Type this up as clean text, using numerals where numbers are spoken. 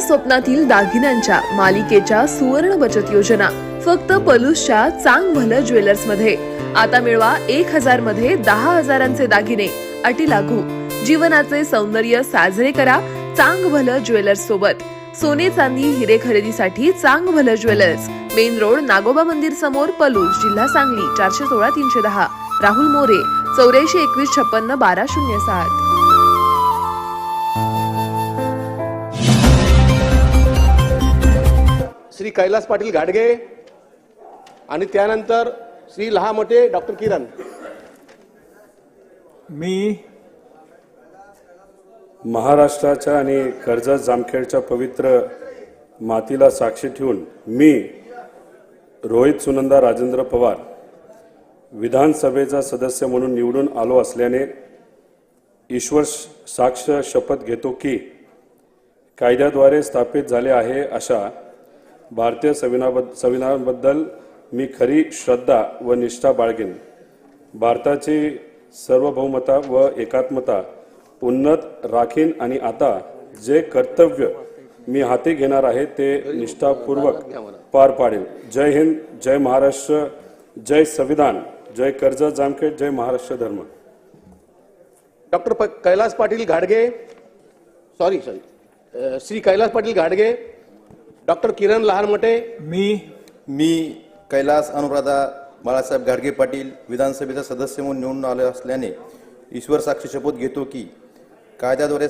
स्वप्नातील दागिन्यांच्या मालिकेच्या सुवर्ण बचत योजना फक्त पलूसच्या चांग भलं ज्वेलर्स मध्ये। आता मिळवा 1000 मध्ये 10,000चे दागिने, अटी लागू। जीवनाचे सौंदर्य साजरे करा चांग भलं ज्वेलर्स सोबत। सोने चांदी हिरे खरेदीसाठी चांग भलं ज्वेलर्स, मेन रोड, नागोबा मंदिर समोर, पलूस, जिल्हा सांगली। 416 310। राहुल मोरे 84 21 56 1207। श्री कैलास पाटील घाडगे आणि त्यानंतर श्री लहामोठे डॉक्टर किरण। मी महाराष्ट्राच्या आणि कर्जत जामखेडच्या पवित्र मातीला साक्षी ठेवून मी रोहित सुनंदा राजेंद्र पवार विधानसभेचा सदस्य म्हणून निवडून आलो असल्याने ईश्वर साक्ष शपथ घेतो की कायद्याद्वारे स्थापित झाले आहे अशा भारतीय संविधानाबद्दल मी खरी श्रद्धा व निष्ठा बाळगेन। भारताची सार्वभौमता व एकात्मता उन्नत राखीन आणि आता जे कर्तव्य मी हाती घेणार आहे ते निष्ठापूर्वक पार पाडेल। जय हिंद, जय महाराष्ट्र, जय संविधान, जय कर्जत जामखेड, जय महाराष्ट्र धर्म। डॉक्टर कैलास पाटील घाडगे श्री कैलास पाटील घाडगे, डॉक्टर किरण लहानमोठे। मी कैलास अनुराधा बाळासाहेब घाडगे पाटील विधानसभेचा सदस्य म्हणून निवडून आलो असल्याने ईश्वर साक्षी शपथ घेतो की कायद्याद्वारे